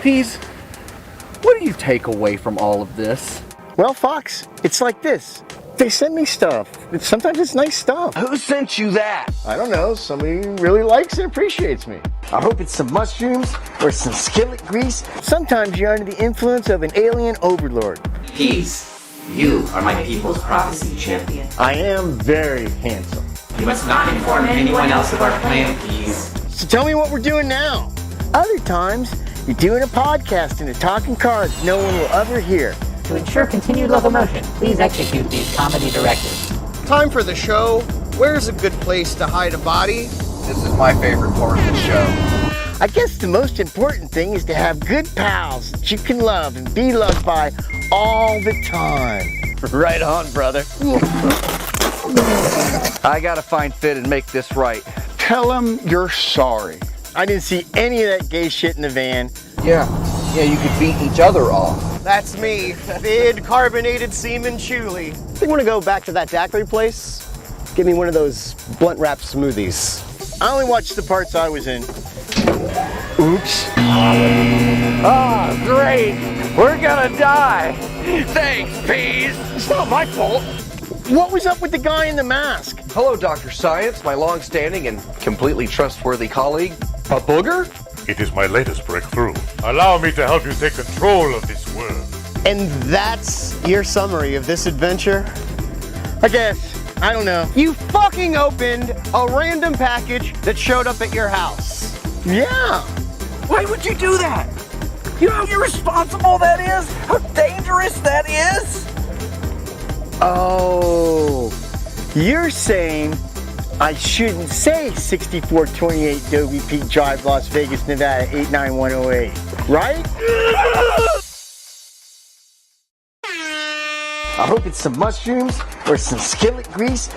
Peas, what do you take away from all of this? Well, Fox, it's like this. They send me stuff. Sometimes it's nice stuff. Who sent you that? I don't know. Somebody really likes and appreciates me. I hope it's some mushrooms or some skillet grease. Sometimes you're under the influence of an alien overlord. Peas, you are my people's prophecy champion. I am very handsome. You must not inform anyone else of our plan, Peas. So tell me what we're doing now. Other times, you're doing a podcast and a talking cards no one will ever hear. To ensure continued locomotion, please execute these comedy directives. Time for the show. Where's a good place to hide a body? This is my favorite part of the show. I guess the most important thing is to have good pals that you can love and be loved by all the time. Right on, brother. I gotta find Fit and make this right. Tell him you're sorry. I didn't see any of that gay shit in the van. Yeah, you could beat each other off. That's me, Vid Carbonated Seaman Chuli. You want to go back to that daiquiri place? Give me one of those blunt wrap smoothies. I only watched the parts I was in. Oops. Ah, great. We're gonna die. Thanks, Peas. It's not my fault. What was up with the guy in the mask? Hello, Dr. Science, my long-standing and completely trustworthy colleague. A booger? It is my latest breakthrough. Allow me to help you take control of this world. And that's your summary of this adventure? I guess. I don't know. You fucking opened a random package that showed up at your house. Yeah. Why would you do that? You know how irresponsible that is? How dangerous that is? Oh. You're saying I shouldn't say 6428 Dobie Peak Drive, Las Vegas, Nevada 89108, right? I hope it's some mushrooms or some skillet grease.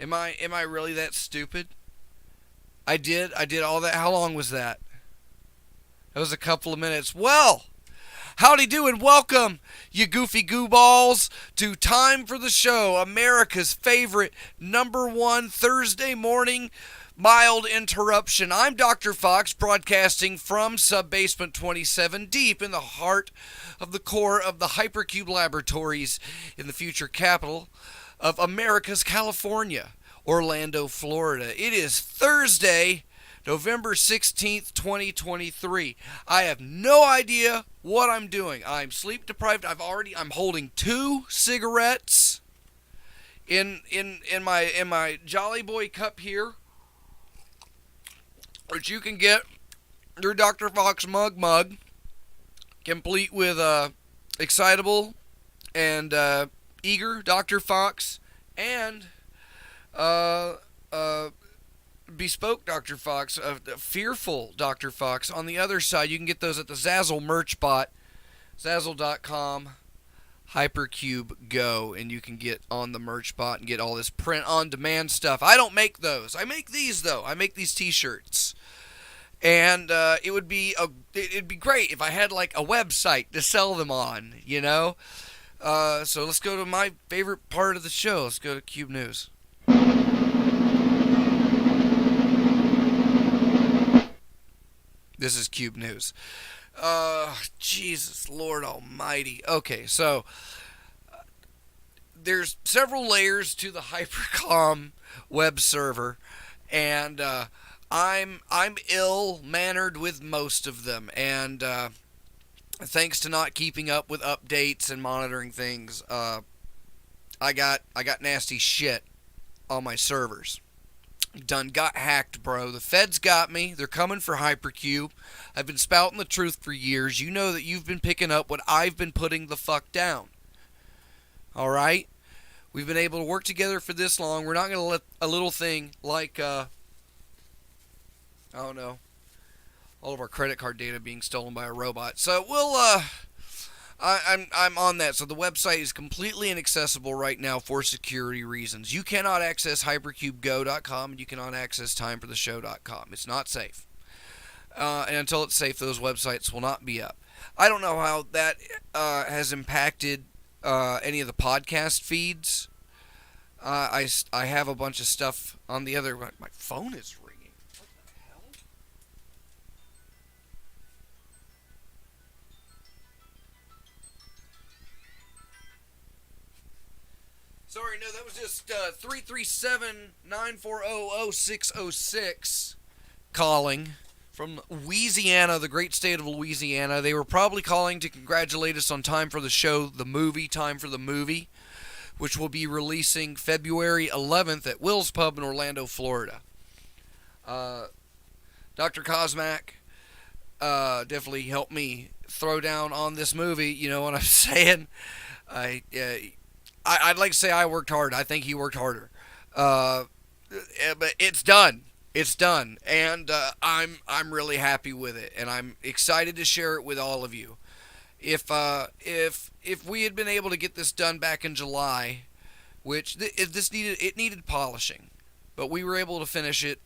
Am I really that stupid? I did all that. How long was that? That was a couple of minutes. Well, howdy do and welcome, you goofy gooballs, to Time for the Show, America's favorite #1 Thursday morning mild interruption. I'm Dr. Fox, broadcasting from Subbasement 27, deep in the heart of the core of the Hypercube Laboratories in the future capital of America's California, Orlando, Florida. It is Thursday, November 16th, 2023. I have no idea what I'm doing. I'm sleep deprived. I'm holding 2 cigarettes in my Jolly Boy cup here, which you can get your Dr. Fox mug, complete with excitable and eager Dr. Fox and bespoke Dr. Fox, fearful Dr. Fox. On the other side, you can get those at the Zazzle merch bot, Zazzle.com, Hypercube Go, and you can get on the merch bot and get all this print-on-demand stuff. I don't make those. I make these, though. I make these t-shirts. And it'd be great if I had like a website to sell them on, you know. So let's go to my favorite part of the show. Let's go to Cube News. This is Cube News. Jesus, Lord Almighty. Okay, so there's several layers to the Hypercom web server, and I'm ill-mannered with most of them, and thanks to not keeping up with updates and monitoring things, I got nasty shit on my servers. Done got hacked, bro. The feds got me. They're coming for Hypercube. I've been spouting the truth for years. You know that you've been picking up what I've been putting the fuck down. Alright? We've been able to work together for this long. We're not going to let a little thing like, I don't know, all of our credit card data being stolen by a robot. So we'll, I'm on that. So the website is completely inaccessible right now for security reasons. You cannot access hypercubego.com and you cannot access timefortheshow.com. It's not safe. And until it's safe, those websites will not be up. I don't know how that has impacted any of the podcast feeds. I have a bunch of stuff on the other. My phone is ringing. What the hell? Sorry, no, that was just 337-940-0606 calling from Louisiana, the great state of Louisiana. They were probably calling to congratulate us on Time for the Show, the movie, Time for the Movie, which will be releasing February 11th at Will's Pub in Orlando, Florida. Dr. Cosmac definitely helped me throw down on this movie. You know what I'm saying? I'd like to say I worked hard. I think he worked harder. But it's done. It's done, and I'm really happy with it, and I'm excited to share it with all of you. If we had been able to get this done back in July, which this needed polishing, but we were able to finish it,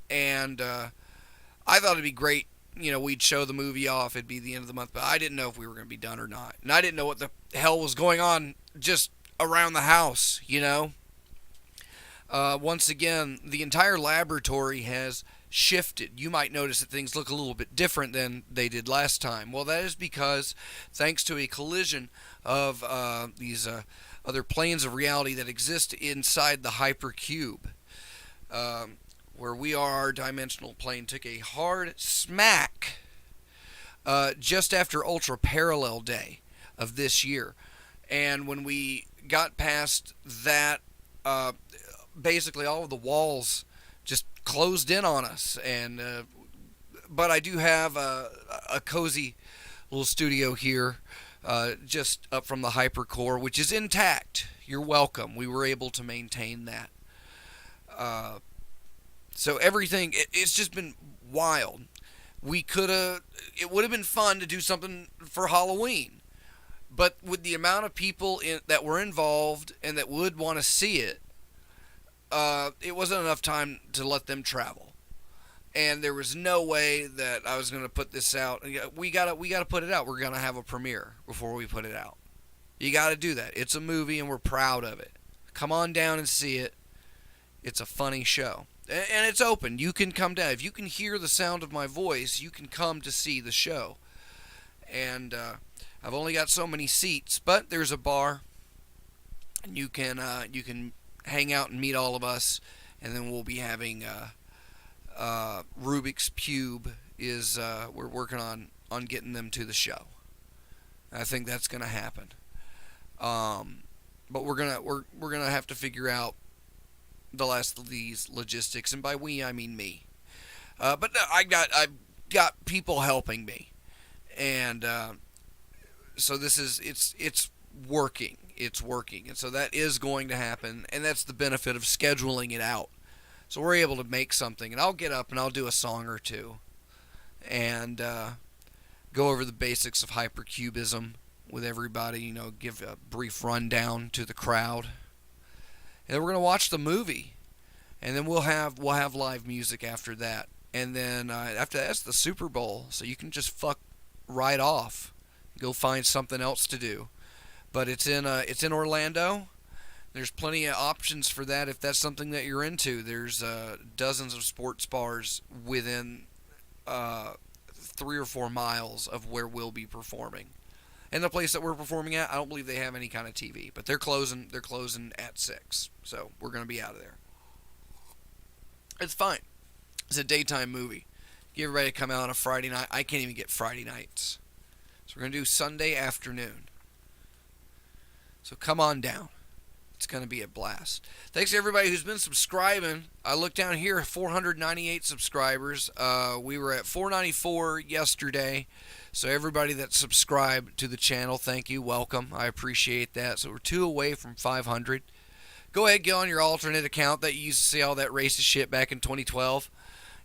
and I thought it'd be great. You know, we'd show the movie off. It'd be the end of the month, but I didn't know if we were going to be done or not, and I didn't know what the hell was going on just around the house. You know. Once again, the entire laboratory has shifted. You might notice that things look a little bit different than they did last time. Well, that is because, thanks to a collision of these other planes of reality that exist inside the hypercube, where we are, our dimensional plane took a hard smack just after Ultra Parallel Day of this year. And when we got past that, basically all of the walls just closed in on us, and but I do have a cozy little studio here just up from the hypercore, which is intact. You're welcome. We were able to maintain that. So everything, it's just been wild. It would have been fun to do something for Halloween, but with the amount of people that were involved and that would want to see it, it wasn't enough time to let them travel, and there was no way that I was going to put this out. We gotta put it out. We're gonna have a premiere before we put it out. You gotta do that. It's a movie, and we're proud of it. Come on down and see it. It's a funny show, and it's open. You can come down if you can hear the sound of my voice. You can come to see the show, and I've only got so many seats, but there's a bar, and you can hang out and meet all of us, and then we'll be having Rubik's Cube is we're working on getting them to the show. I think that's gonna happen, but we're gonna have to figure out the last of these logistics, and by we I mean me. But no, I've got people helping me, and so this is it's working. It's working, and so that is going to happen, and that's the benefit of scheduling it out. So we're able to make something, and I'll get up and I'll do a song or two, and go over the basics of hypercubism with everybody. You know, give a brief rundown to the crowd, and then we're gonna watch the movie, and then we'll have live music after that, and then after that's the Super Bowl, so you can just fuck right off, go find something else to do. but it's in Orlando. There's plenty of options for that if that's something that you're into. There's dozens of sports bars within 3 or 4 miles of where we'll be performing. And the place that we're performing at, I don't believe they have any kind of TV, but they're closing at 6. So we're going to be out of there. It's fine. It's a daytime movie. Get everybody to come out on a Friday night. I can't even get Friday nights. So we're going to do Sunday afternoon. So come on down. It's going to be a blast. Thanks to everybody who's been subscribing. I looked down here, 498 subscribers. We were at 494 yesterday. So everybody that subscribed to the channel, thank you. Welcome. I appreciate that. So we're 2 away from 500. Go ahead, get on your alternate account that you used to see all that racist shit back in 2012.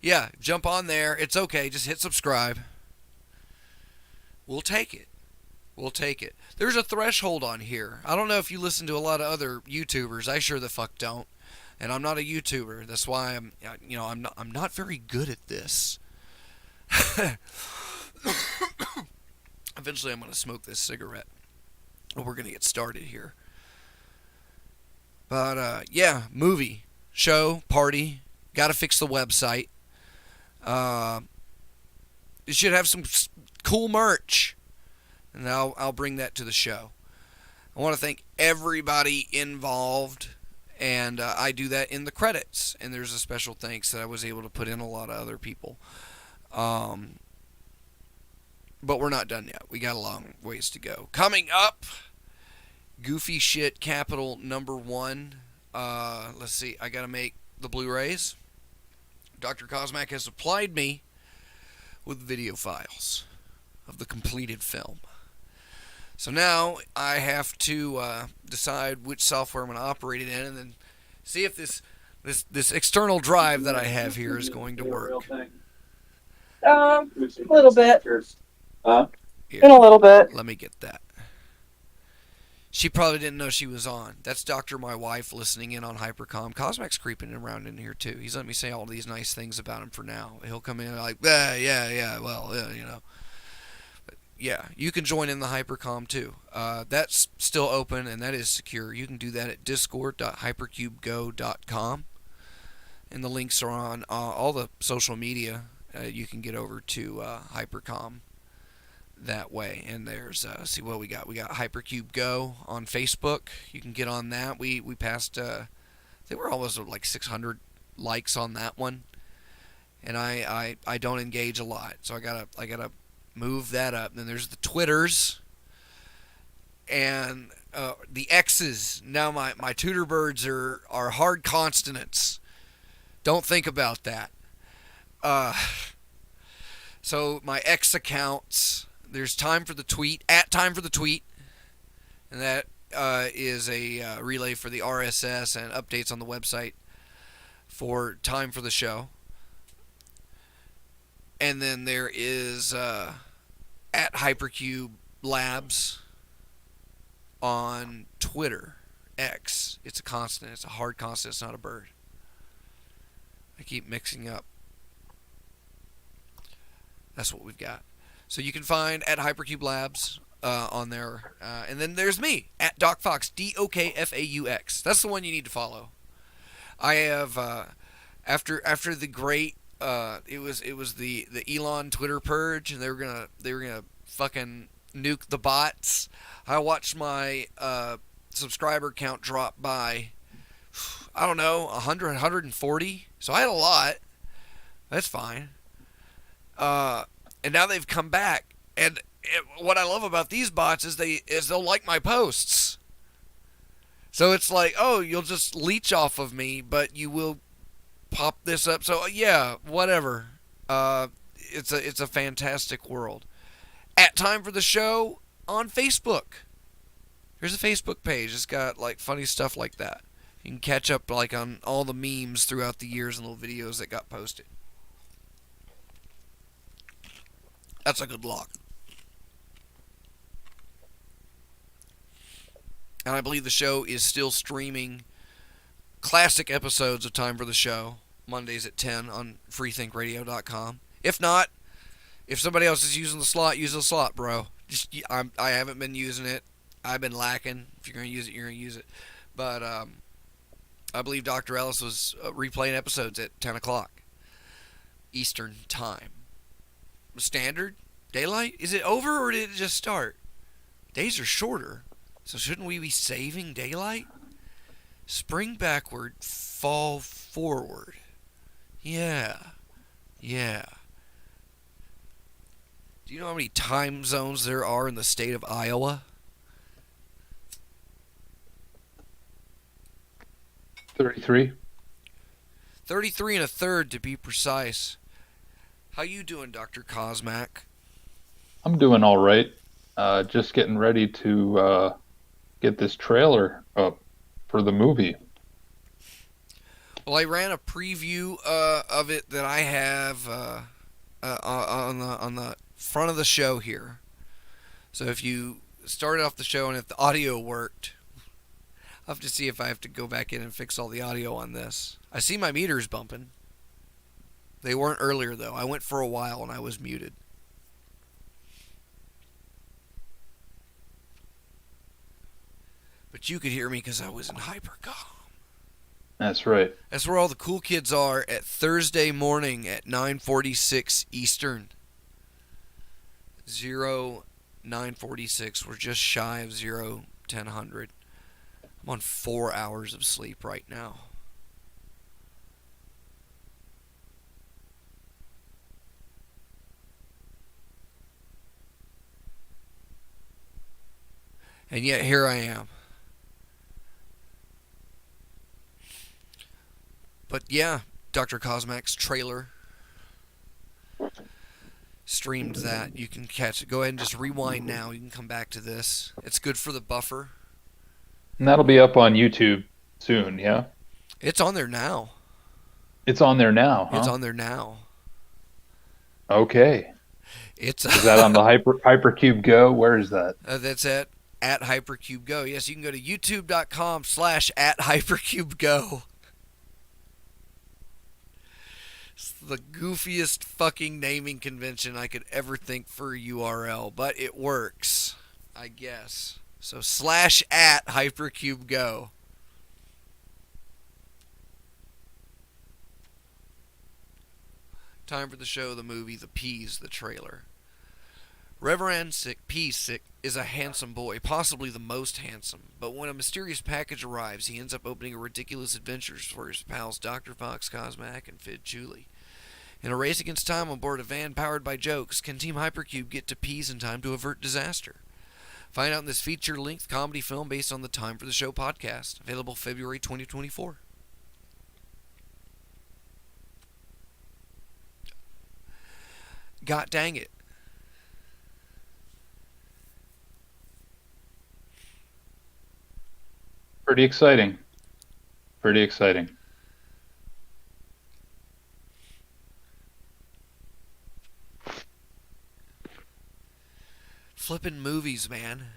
Yeah, jump on there. It's okay. Just hit subscribe. We'll take it. We'll take it. There's a threshold on here. I don't know if you listen to a lot of other YouTubers. I sure the fuck don't. And I'm not a YouTuber. That's why I'm not very good at this. Eventually I'm going to smoke this cigarette. We're going to get started here. But yeah, movie, show, party. Got to fix the website. You should have some cool merch. And I'll bring that to the show. I want to thank everybody involved, and I do that in the credits. And there's a special thanks that I was able to put in a lot of other people. But we're not done yet. We got a long ways to go. Coming up, Goofy Shit Capital #1. Let's see. I got to make the Blu-rays. Dr. Cosmac has supplied me with video files of the completed film. So now I have to decide which software I'm going to operate it in, and then see if this external drive that I have here is going to work. A little bit. Here, In a little bit. let me get that. She probably didn't know she was on. That's Doctor, my wife, listening in on Hypercom. Cosmac's creeping around in here too. He's let me say all these nice things about him for now. He'll come in like, well, you know. Yeah, you can join in the Hypercom too. That's still open and that is secure. You can do that at discord.hypercubego.com. And the links are on all the social media. You can get over to Hypercom that way. And there's, see what we got. We got Hypercube Go on Facebook. You can get on that. We passed, I think we're almost like 600 likes on that one. And I don't engage a lot, so I gotta move that up. Then there's the Twitters and the X's. Now my tutor birds are hard consonants. Don't think about that. So my X accounts. There's Time for the Tweet, at Time for the Tweet, and that is a relay for the RSS and updates on the website for Time for the Show. And then there is at Hypercube Labs on Twitter, X. It's a consonant. It's a hard consonant. It's not a bird. I keep mixing up. That's what we've got. So you can find at Hypercube Labs on there. And then there's me, at DocFox, DOKFAUX. That's the one you need to follow. I have, after the great, it was the Elon Twitter purge, and they were gonna fucking nuke the bots. I watched my subscriber count drop by, I don't know, 100, 140. So I had a lot. That's fine. And now they've come back, and what I love about these bots is they'll like my posts. So it's like, oh, you'll just leech off of me, but you will pop this up. So yeah, whatever. It's a fantastic world. At Time for the Show on Facebook. There's a Facebook page. It's got like funny stuff like that. You can catch up like on all the memes throughout the years and little videos that got posted. That's a good lock. And I believe the show is still streaming classic episodes of Time for the Show, Mondays at 10 on freethinkradio.com. If not, if somebody else is using the slot, use the slot, bro. I haven't been using it. I've been lacking. If you're gonna use it, you're gonna use it. But I believe Dr. Ellis was replaying episodes at 10 o'clock Eastern time. Standard daylight. Is it over or did it just start? Days are shorter, so shouldn't we be saving daylight? Spring backward, fall forward. Yeah. Do you know how many time zones there are in the state of Iowa? 33. 33 and a third to be precise. How you doing, Dr. Cosmac? I'm doing all right. Just getting ready to get this trailer up for the movie. Well, I ran a preview of it that I have on the front of the show here. So if you started off the show and if the audio worked, I'll have to see if I have to go back in and fix all the audio on this. I see my meters bumping. They weren't earlier, though. I went for a while and I was muted. But you could hear me because I was in hypercom. That's right. That's where all the cool kids are at Thursday morning at 9:46 Eastern. 0946. We're just shy of 1000. I'm on 4 hours of sleep right now. And yet here I am. But yeah, Dr. Cosmac's trailer streamed that. You can catch it. Go ahead and just rewind now. You can come back to this. It's good for the buffer. And that'll be up on YouTube soon, yeah? It's on there now. It's on there now, huh? It's on there now. Okay. Is that on the Hypercube Go? Where is that? That's at Hypercube Go. Yes, you can go to youtube.com/@HypercubeGo. It's the goofiest fucking naming convention I could ever think for a URL, but it works, I guess. So /@HypercubeGo. Time for the show, the movie, the Peas, the trailer. Reverend Sick is a handsome boy, possibly the most handsome, but when a mysterious package arrives, he ends up opening a ridiculous adventures for his pals Dr. Fox, Cosmac, and Fid Chuli. In a race against time on board a van powered by jokes, can Team Hypercube get to Peas in time to avert disaster? Find out in this feature-length comedy film based on the Time for the Show podcast, available February 2024. God dang it. Pretty exciting. Pretty exciting. Flipping movies, man.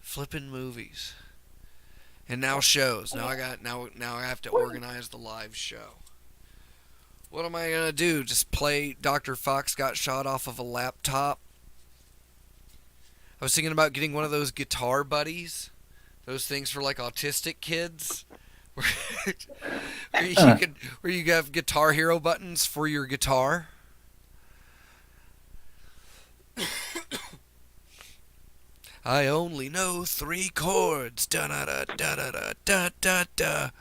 Flipping movies. And now shows. Now I have to organize the live show. What am I gonna do? Just play Dr. Fox got shot off of a laptop? I was thinking about getting one of those guitar buddies. Those things for like autistic kids. where you have Guitar Hero buttons for your guitar. I only know 3 chords. Da da da da da da da da.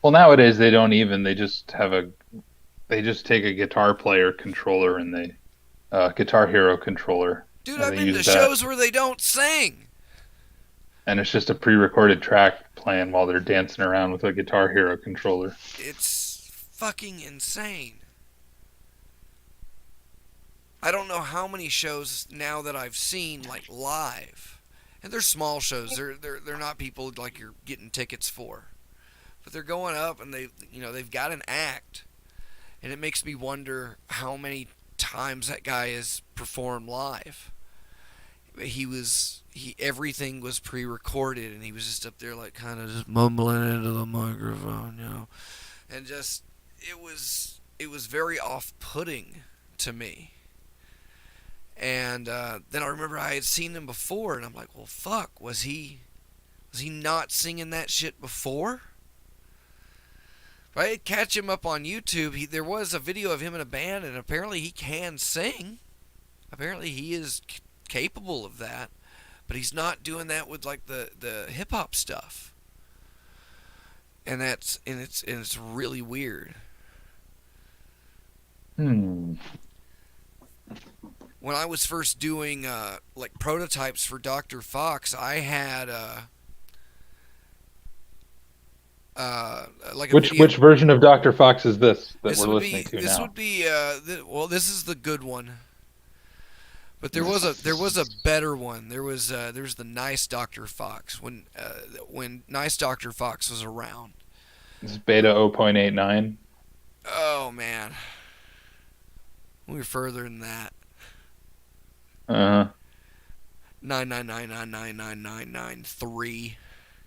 Well, nowadays they don't even. They just take a guitar player controller and they Guitar Hero controller. Dude, I've been to shows where they don't sing. And it's just a pre-recorded track playing while they're dancing around with a Guitar Hero controller. It's fucking insane. I don't know how many shows now that I've seen like live, and they're small shows. They're not people like you're getting tickets for, but they're going up and they've got an act, and it makes me wonder how many times that guy has performed live. Everything was pre-recorded, and he was just up there like kind of just mumbling into the microphone, and just it was very off-putting to me. And then I remember I had seen him before, and I'm like, well, fuck, was he not singing that shit before? But I did catch him up on YouTube. There was a video of him in a band, and apparently he can sing. Apparently he is capable of that, but he's not doing that with like the hip hop stuff. And it's really weird. Hmm. When I was first doing like prototypes for Dr. Fox, I had like a Which version of Dr. Fox is this that this we're would listening be to this now? would be well, this is the good one. But there was a better one. There was the nice Dr. Fox when nice Dr. Fox was around. This is beta 0.89. Oh man, we were further than that. 999999993.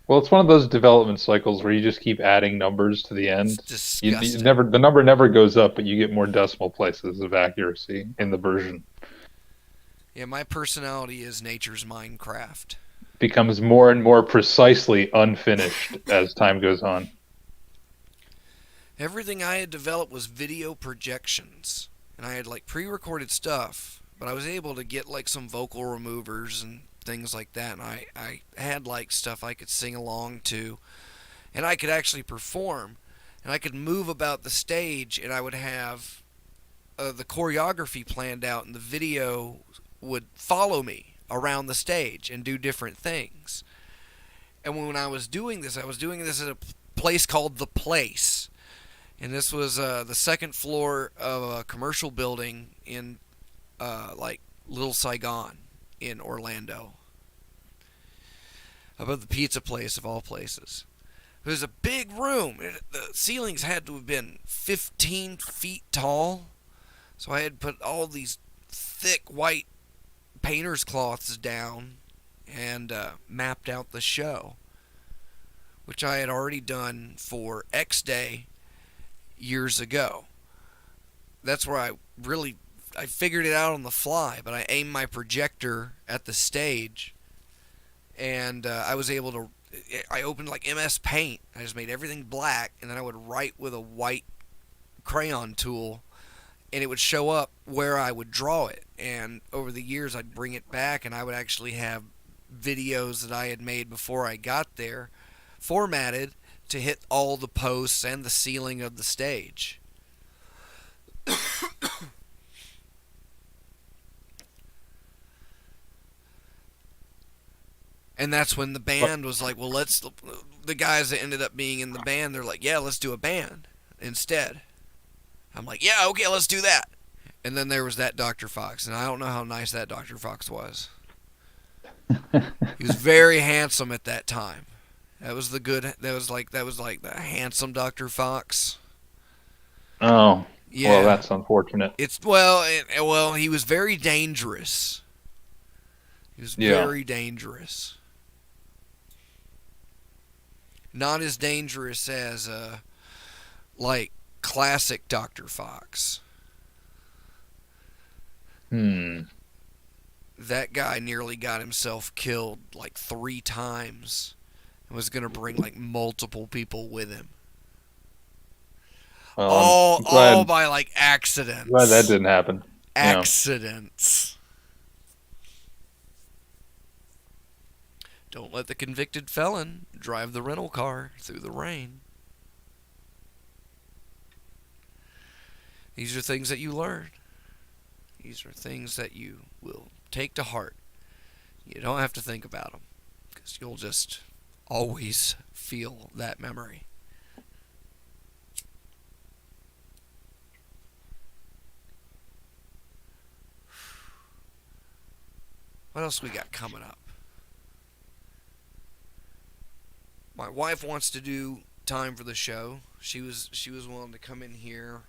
Well, it's one of those development cycles where you just keep adding numbers to the end. It's You disgusting. the number never goes up, but you get more decimal places of accuracy in the version. Yeah, my personality is nature's Minecraft. Becomes more and more precisely unfinished as time goes on. Everything I had developed was video projections, and I had like pre-recorded stuff, but I was able to get like some vocal removers and things like that, and I had like stuff I could sing along to, and I could actually perform, and I could move about the stage, and I would have the choreography planned out, and the video would follow me around the stage and do different things. And when I was doing this at a place called The Place. And this was the second floor of a commercial building in like Little Saigon in Orlando. Above the pizza place of all places. It was a big room. The ceilings had to have been 15 feet tall. So I had put all these thick white painter's cloths down and mapped out the show, which I had already done for X Day years ago. That's where I figured it out on the fly, but I aimed my projector at the stage, and I was able to, I opened like MS Paint. I just made everything black, and then I would write with a white crayon tool, and it would show up where I would draw it. And over the years, I'd bring it back, and I would actually have videos that I had made before I got there formatted to hit all the posts and the ceiling of the stage. And that's when the band was like, well, the guys that ended up being in the band, they're like, yeah, let's do a band instead. I'm like, yeah, okay, let's do that. And then there was that Dr. Fox, and I don't know how nice that Dr. Fox was. He was very handsome at that time. That was like the handsome Dr. Fox. Oh, Yeah. well, that's unfortunate. Well, he was very dangerous. He was very dangerous. Not as dangerous as like classic Dr. Fox. That guy nearly got himself killed like 3 times. Was going to bring like multiple people with him. All by like accidents. Glad that didn't happen. Accidents. Don't let the convicted felon drive the rental car through the rain. These are things that you learn. These are things that you will take to heart. You don't have to think about them, because you'll just always feel that memory. What else we got coming up? My wife wants to do time for the show. She was willing to come in here,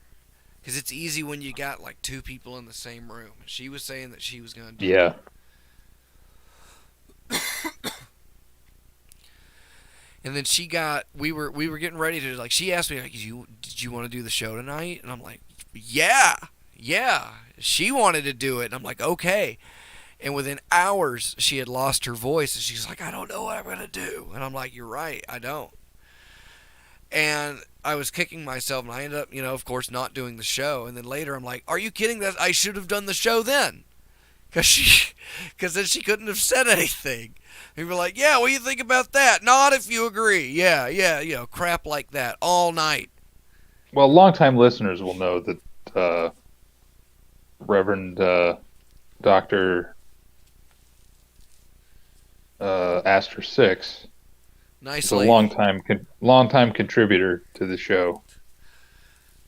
because it's easy when you got like 2 people in the same room. She was saying that she was going to do Yeah. And then we were getting ready to, like, she asked me, like, did you want to do the show tonight? And I'm like, yeah, yeah, she wanted to do it. And I'm like, okay. And within hours, she had lost her voice. And she's like, I don't know what I'm going to do. And I'm like, you're right, I don't. And I was kicking myself, and I ended up, of course, not doing the show. And then later, I'm like, are you kidding? That I should have done the show then. Because then she couldn't have said anything. People were like, yeah, what do you think about that? Not if you agree. Yeah, crap like that all night. Well, longtime listeners will know that Reverend Dr. Aster Six Nice is a lady. long-time contributor to the show,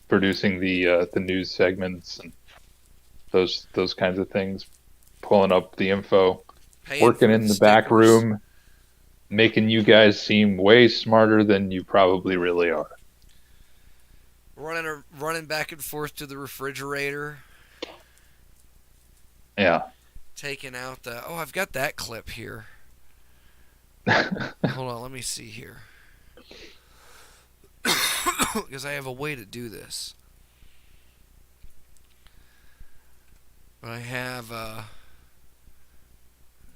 producing the news segments and those kinds of things, pulling up the info, working in the back room, making you guys seem way smarter than you probably really are. Running back and forth to the refrigerator. Yeah. Taking out I've got that clip here. Hold on, let me see here. Because I have a way to do this. But I have,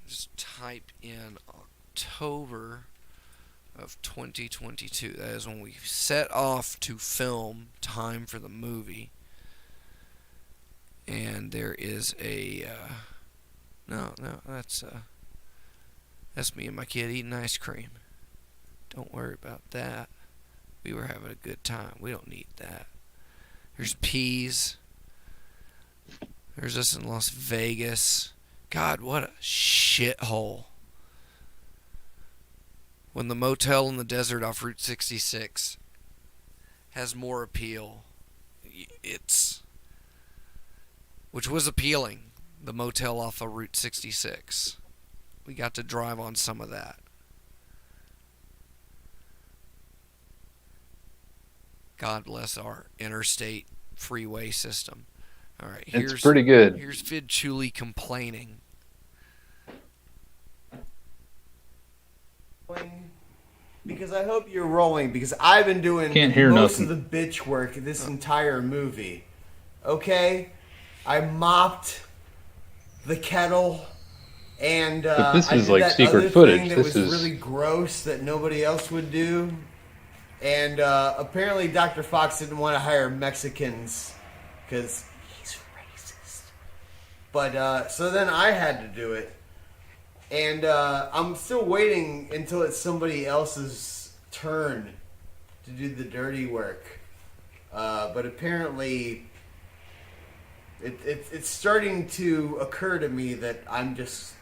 just type in October of 2022. That is when we set off to film Time for the Movie. And there is a, no, that's me and my kid eating ice cream. Don't worry about that. We were having a good time. We don't need that. There's peas. There's us in Las Vegas. God, what a shithole. When the motel in the desert off Route 66 has more appeal. Which was appealing. The motel off of Route 66. We got to drive on some of that. God bless our interstate freeway system. All right, it's pretty good. Here's Vid Chuli complaining. Because I hope you're rolling, because I've been doing most of the bitch work this entire movie. Okay? I mopped the kettle. And but this is I did like that secret other footage. Thing that was really gross that nobody else would do. And apparently Dr. Fox didn't want to hire Mexicans because he's racist. But so then I had to do it. And I'm still waiting until it's somebody else's turn to do the dirty work. But apparently it's starting to occur to me that I'm just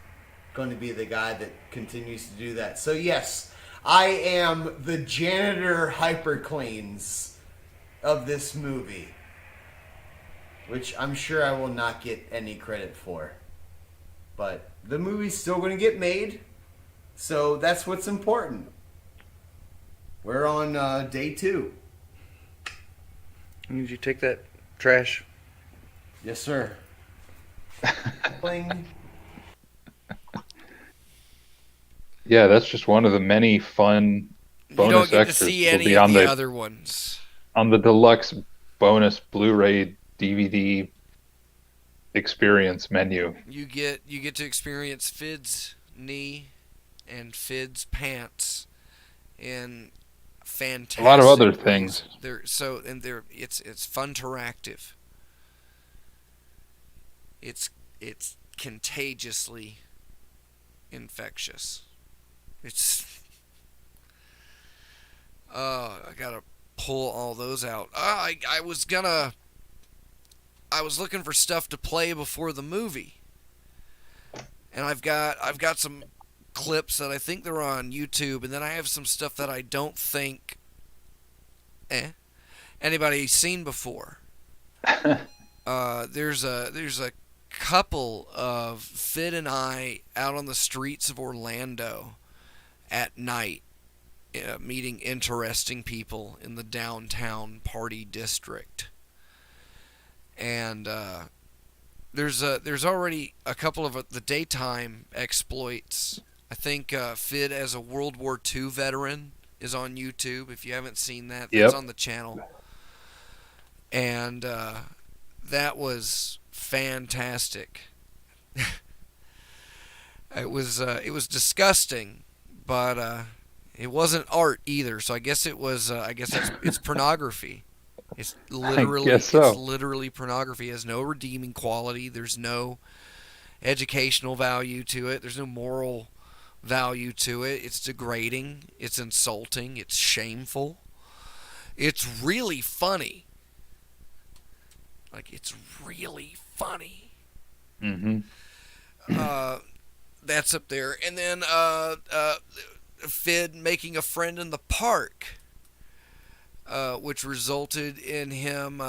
going to be the guy that continues to do that. So yes, I am the janitor hypercleans of this movie, which I'm sure I will not get any credit for. But the movie's still going to get made, so that's what's important. We're on day 2. Did you take that trash? Yes, sir. Pling. Yeah, that's just one of the many fun bonus you don't get extras. To see any of the other ones. On the deluxe bonus Blu-ray DVD experience menu. You get to experience Fid's knee and Fid's pants and fantastic. A lot of other things. It's fun interactive. It's contagiously infectious. I gotta pull all those out. I was looking for stuff to play before the movie, and I've got some clips that I think they're on YouTube, and then I have some stuff that I don't think anybody's seen before. There's a couple of Fid and I out on the streets of Orlando at night, meeting interesting people in the downtown party district. And there's already a couple of the daytime exploits. I think Fid as a World War II veteran is on YouTube. If you haven't seen that, that's on the channel. And that was fantastic. It was disgusting, but it wasn't art either. So I guess it was. I guess it's pornography. It's literally guess so. It's literally pornography. It has no redeeming quality. There's no educational value to it. There's no moral value to it. It's degrading. It's insulting. It's shameful. It's really funny. Like, it's really funny. Mm-hmm. That's up there. And then Fid making a friend in the park, which resulted in him,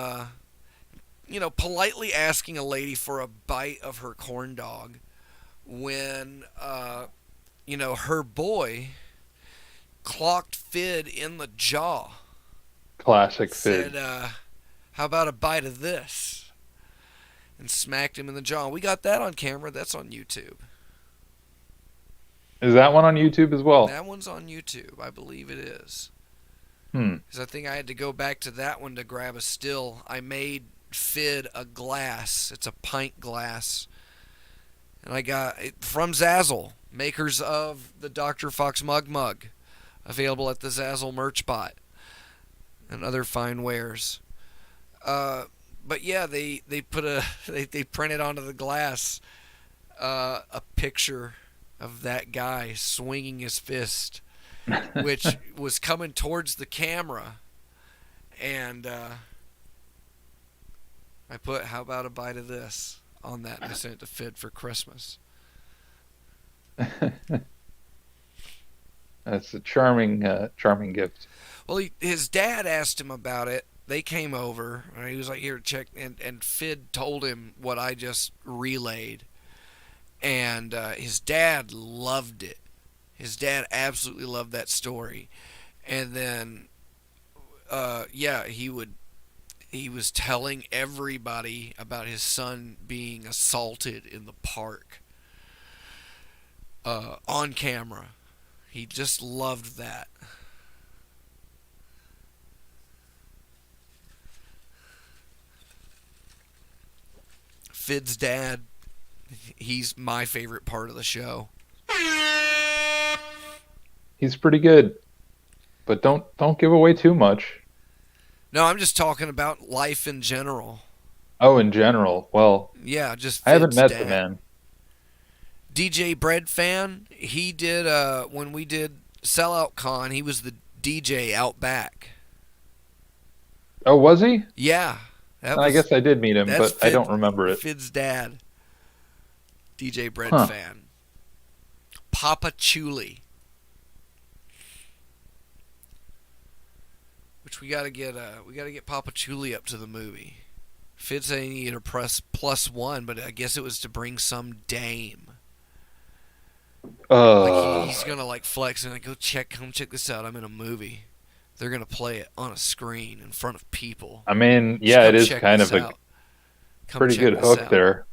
politely asking a lady for a bite of her corn dog when, her boy clocked Fid in the jaw. Classic Fid. Said, how about a bite of this? And smacked him in the jaw. We got that on camera. That's on YouTube. Is that one on YouTube as well? That one's on YouTube. I believe it is. Because I think I had to go back to that one to grab a still. I made Fid a glass. It's a pint glass. And I got it from Zazzle, makers of the Dr. Fox Mug, available at the Zazzle merch bot and other fine wares. But yeah, they put they printed onto the glass a picture of that guy swinging his fist, which was coming towards the camera, and I put, how about a bite of this on that, and I sent it to Fid for Christmas. That's a charming gift. Well, his dad asked him about it. They came over, and he was like, here, check, and Fid told him what I just relayed. And his dad loved it. His dad absolutely loved that story. And then, he was telling everybody about his son being assaulted in the park on camera. He just loved that. Fid's dad, he's my favorite part of the show. He's pretty good, but don't give away too much. No, I'm just talking about life in general. Oh, in general. Well, yeah, just Fid's I haven't met dad. the man. DJ Bread Fan, he did when we did Sellout Con, he was the DJ out back. Oh, was he? Yeah. I guess I did meet him, but I don't remember it. Fid's dad, DJ Bread Huh. Fan. Papa Chuli. Which we gotta get Papa Chuli up to the movie. Fid said he needed to press +1, but I guess it was to bring some dame. Like he's gonna like flex and like, come check this out. I'm in a movie. They're gonna play it on a screen in front of people. I mean, yeah, it is kind of a pretty good hook out. there.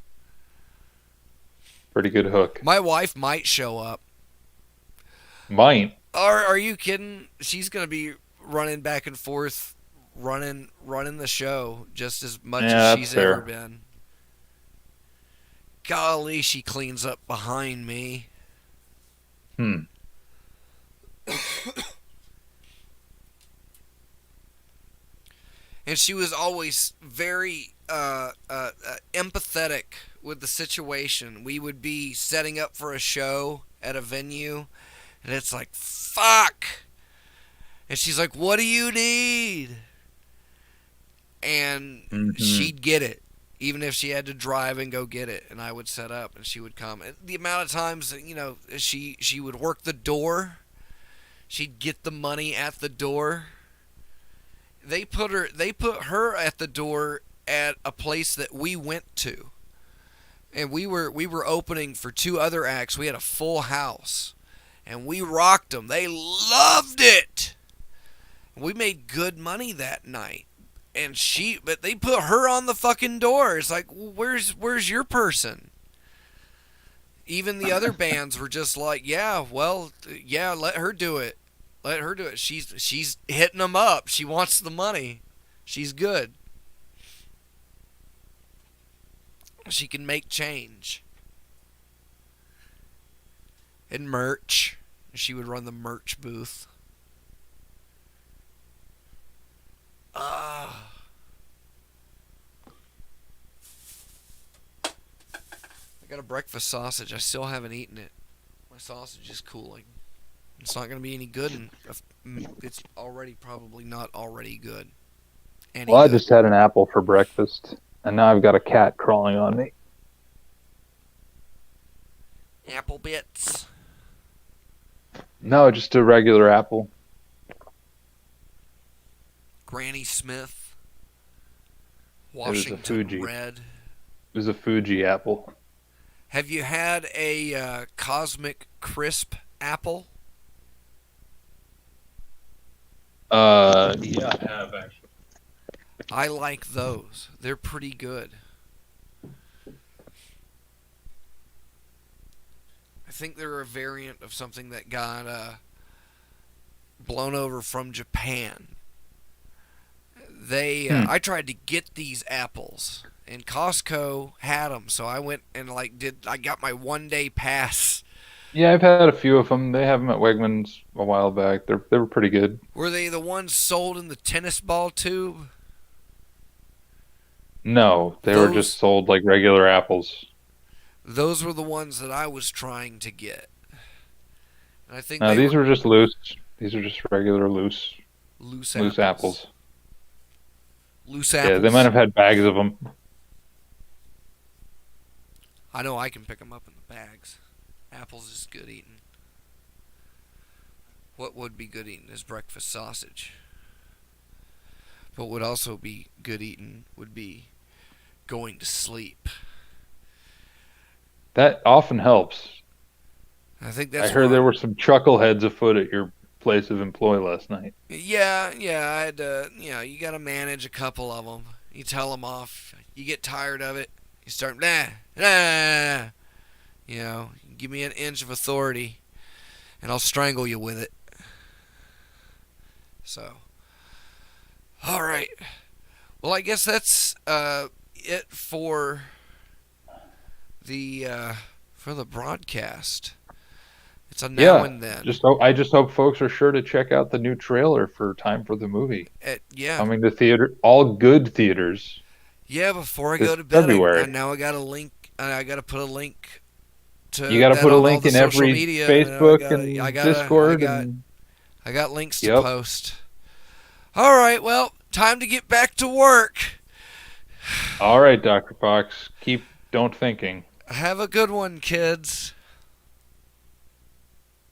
Pretty good hook. My wife might show up. Might. Are you kidding? She's gonna be running back and forth, running the show just as much as she's ever been. Golly, she cleans up behind me. And she was always very empathetic with the situation. We would be setting up for a show at a venue, and it's like, fuck! And she's like, what do you need? And she'd get it, even if she had to drive and go get it. And I would set up, and she would come. And the amount of times, she would work the door. She'd get the money at the door. They put her at the door at a place that we went to. And we were opening for 2 other acts. We had a full house. And we rocked them. They loved it. We made good money that night. But they put her on the fucking door. It's like, where's your person? Even the other bands were just like, let her do it. Let her do it. She's hitting them up. She wants the money. She's good. She can make change. And merch. She would run the merch booth. I got a breakfast sausage. I still haven't eaten it. My sausage is cooling. It's not going to be any good, and it's already probably not already good. Well, I just had an apple for breakfast, and now I've got a cat crawling on me. Apple bits. No, just a regular apple. Granny Smith. It was a Washington Fuji. Red. It was a Fuji apple. Have you had a Cosmic Crisp apple? Yeah, I have actually. I like those. They're pretty good. I think they're a variant of something that got blown over from Japan. I tried to get these apples, and Costco had them, so I went and I got my 1-day pass. Yeah, I've had a few of them. They have them at Wegmans a while back. They were pretty good. Were they the ones sold in the tennis ball tube? No, they were just sold like regular apples. Those were the ones that I was trying to get. And I think No, these were just loose. These are just regular loose apples. Loose apples. Yeah, they might have had bags of them. I know I can pick them up in the bags. Apples is good eating. What would be good eating is breakfast sausage. But what would also be good eating would be going to sleep. That often helps. I think that's. I heard there were some chuckleheads afoot at your place of employ last night. Yeah. I had to. You got to manage a couple of them. You tell them off. You get tired of it. You start nah. Give me an inch of authority, and I'll strangle you with it. So, all right. Well, I guess that's it for the broadcast. It's a now and then. I just hope folks are sure to check out the new trailer for Time for the Movie. Coming to theater, all good theaters. Yeah, before I go to bed, February. I got a link. I got to put a link. You got to put a link in every Facebook and Discord. I got links to post. All right, well, time to get back to work. All right, Dr. Fox, don't thinking. Have a good one, kids.